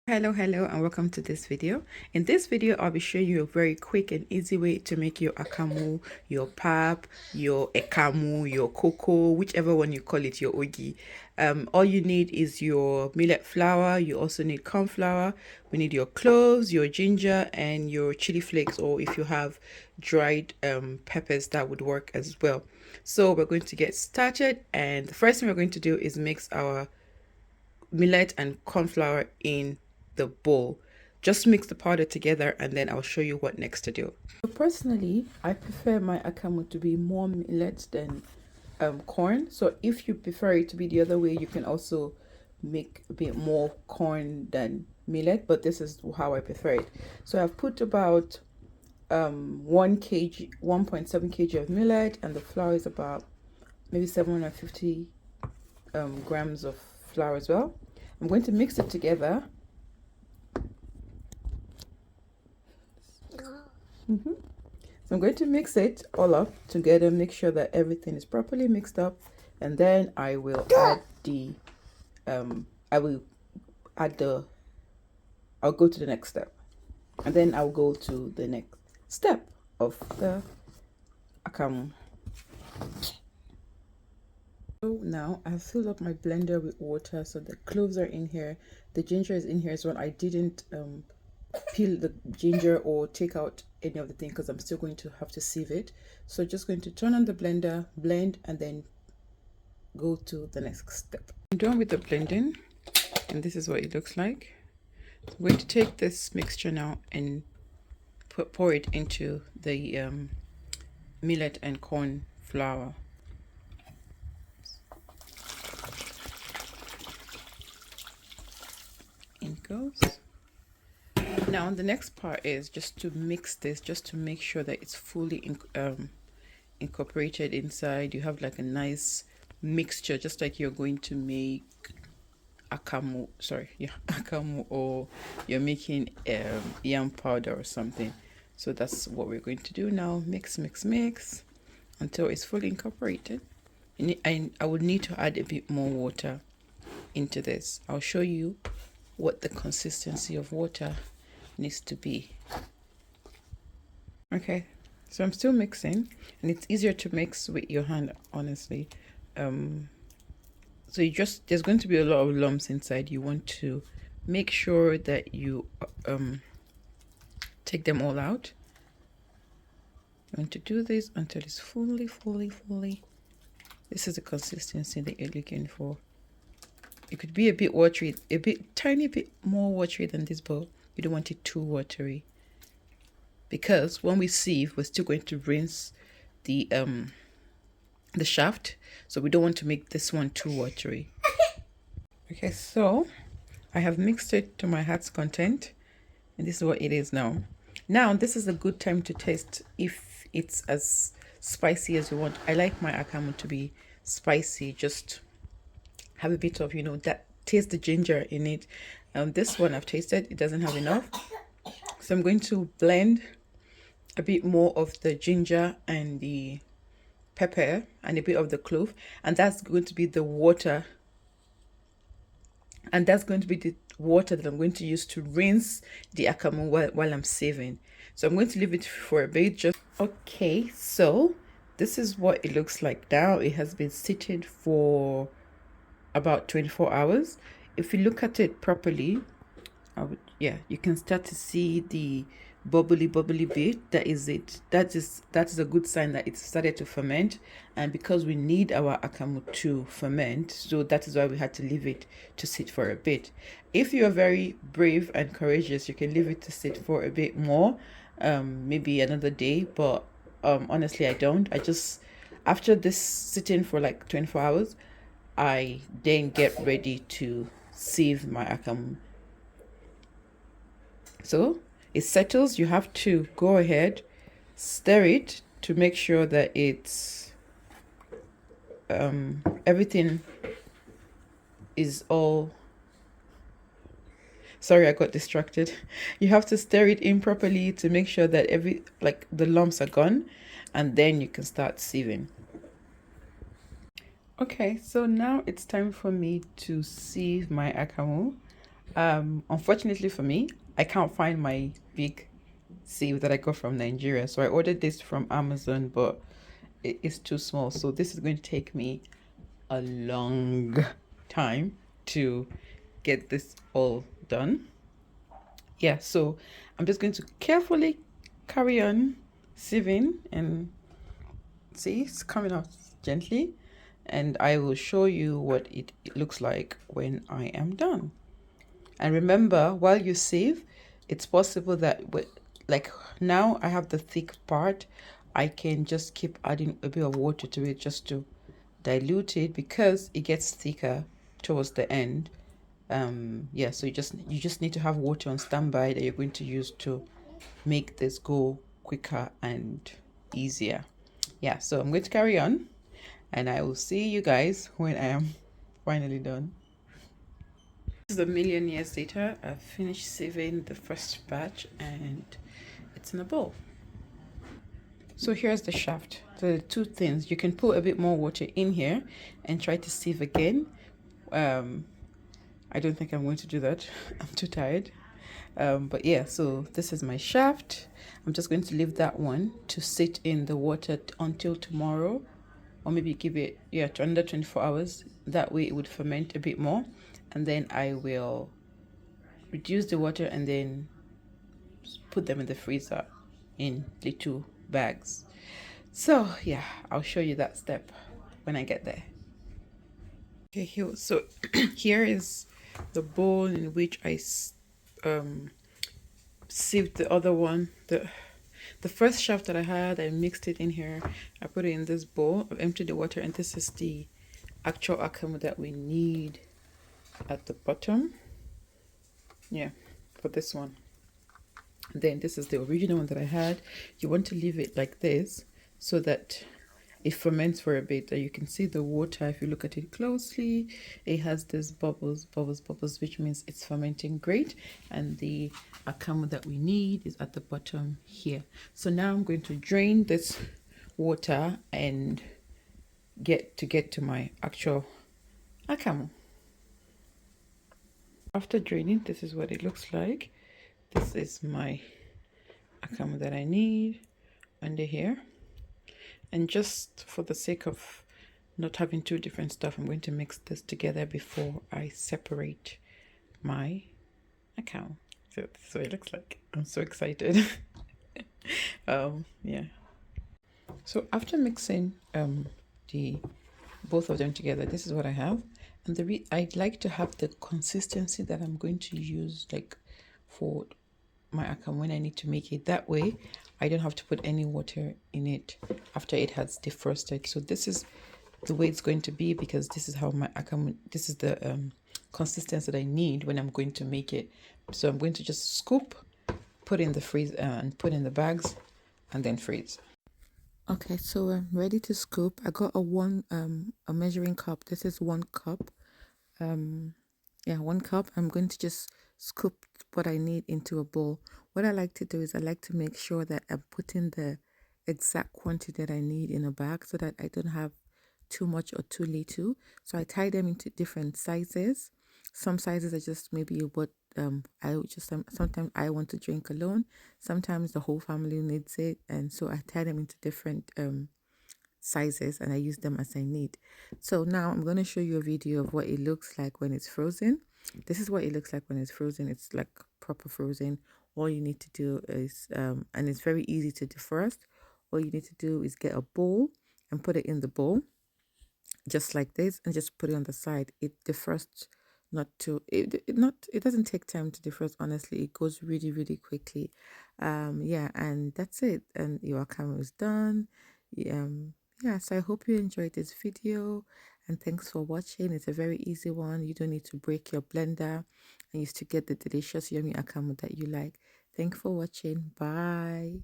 Hello and welcome to this video. In this video I'll be showing you a very quick and easy way to make your akamu, your pap, your ekamu, your koko, whichever one you call it, your ogi. All you need is your millet flour. You also need corn flour. We need your cloves, your ginger, and your chili flakes, or if you have dried peppers, that would work as well. So we're going to get started, and the first thing we're going to do is mix our millet and corn flour in the bowl. Just mix the powder together and then I'll show you what next to do. So personally, I prefer my akamu to be more millet than corn. So if you prefer it to be the other way, you can also make a bit more corn than millet, but this is how I prefer it. So I've put about 1.7 kg of millet, and the flour is about maybe 750 grams of flour as well. I'm going to mix it together. So I'm going to mix it all up together, make sure that everything is properly mixed up, and then I will add the I'll go to the next step, and then I'll go to the next step of the akamu. So now I've filled up my blender with water, so the cloves are in here, the ginger is in here as well. I didn't peel the ginger or take out any of the thing because I'm still going to have to sieve it. So just going to turn on the blender, blend, and then go to the next step. I'm done with the blending, and this is what it looks like. I'm going to take this mixture now and pour it into the millet and corn flour. In goes. Now the next part is just to mix this, just to make sure that it's fully incorporated inside. You have like a nice mixture, just like you're going to make akamu, akamu, or you're making yam powder or something. So that's what we're going to do now. Mix until it's fully incorporated. And I would need to add a bit more water into this. I'll show you what the consistency of water needs to be. Okay, so I'm still mixing, and it's easier to mix with your hand, honestly. So there's going to be a lot of lumps inside. You want to make sure that you take them all out. You want to do this until it's fully. This is the consistency that you're looking for. It could be a bit watery, tiny bit more watery than this, but you don't want it too watery, because when we sieve, we're still going to rinse the shaft, so we don't want to make this one too watery. Okay, so I have mixed it to my heart's content, and this is what it is now. Now this is a good time to taste if it's as spicy as you want. I like my akamu to be spicy, just have a bit of, that taste the ginger in it. This one I've tasted, it doesn't have enough, so I'm going to blend a bit more of the ginger and the pepper and a bit of the clove, and that's going to be the water, that I'm going to use to rinse the akamu while I'm sieving. So I'm going to leave it for a bit. Okay, so this is what it looks like now. It has been sitting for about 24 hours. If you look at it properly, you can start to see the bubbly bit. That is it. That is a good sign that it's started to ferment, and because we need our akamu to ferment, so that is why we had to leave it to sit for a bit. If you are very brave and courageous, you can leave it to sit for a bit more, maybe another day, but honestly I don't. I just, after this sitting for like 24 hours, I then get ready to sieve my akamu. So it settles. You have to go ahead, stir it to make sure that it's everything is all. Sorry, I got distracted. You have to stir it in properly to make sure that the lumps are gone, and then you can start sieving. Okay, so now it's time for me to sieve my akamu. Unfortunately for me, I can't find my big sieve that I got from Nigeria. So I ordered this from Amazon, but it is too small. So this is going to take me a long time to get this all done. Yeah, so I'm just going to carefully carry on sieving and see it's coming out gently, and I will show you what it looks like when I am done. And remember, while you sieve, it's possible that like now I have the thick part, I can just keep adding a bit of water to it just to dilute it because it gets thicker towards the end. Yeah, so you just need to have water on standby that you're going to use to make this go quicker and easier. Yeah, so I'm going to carry on and I will see you guys when I am finally done. This is a million years later. I've finished sieving the first batch and it's in a bowl. So here's the shaft. So the two things, you can put a bit more water in here and try to sieve again. I don't think I'm going to do that. I'm too tired. But yeah, so this is my shaft. I'm just going to leave that one to sit in the water until tomorrow, or maybe give it to under 24 hours. That way it would ferment a bit more, and then I will reduce the water and then put them in the freezer in little bags. So yeah, I'll show you that step when I get there. Okay, here, so here is the bowl in which I sieved the other one. The first shaft that I had, I mixed it in here. I put it in this bowl. I've emptied the water, and this is the actual akamu that we need at the bottom. Yeah, for this one. Then this is the original one that I had. You want to leave it like this so that it ferments for a bit. You can see the water if you look at it closely. It has this bubbles, bubbles, bubbles, which means it's fermenting great. And the akamu that we need is at the bottom here. So now I'm going to drain this water and get to my actual akamu. After draining, this is what it looks like. This is my akamu that I need under here. And just for the sake of not having two different stuff, I'm going to mix this together before I separate my account. So this is what it looks like. I'm so excited. Yeah. So after mixing the both of them together, this is what I have. And I'd like to have the consistency that I'm going to use like for my akam when I need to make it. That way I don't have to put any water in it after it has defrosted. So this is the way it's going to be, because this is how my akam, this is the consistency that I need when I'm going to make it. So I'm going to just scoop, put in the freeze and put in the bags and then freeze. Okay, so I'm ready to scoop. I got a measuring cup. This is 1 cup. Yeah, 1 cup. I'm going to just scoop what I need into a bowl. What I like to do is I like to make sure that I'm putting the exact quantity that I need in a bag so that I don't have too much or too little. So I tie them into different sizes. Some sizes are just maybe what I would just sometimes I want to drink alone. Sometimes the whole family needs it, and so I tie them into different sizes and I use them as I need. So now I'm going to show you a video of what it looks like when it's frozen. This is what it looks like when it's frozen. It's like proper frozen. All you need to do is and it's very easy to defrost. All you need to do is get a bowl and put it in the bowl just like this and just put it on the side. It defrosts it doesn't take time to defrost. Honestly, it goes really quickly. Yeah, and that's it, and your camera is done. Yeah, so I hope you enjoyed this video, and thanks for watching. It's a very easy one. You don't need to break your blender, and you still get the delicious yummy akamu that you like. Thanks for watching. Bye.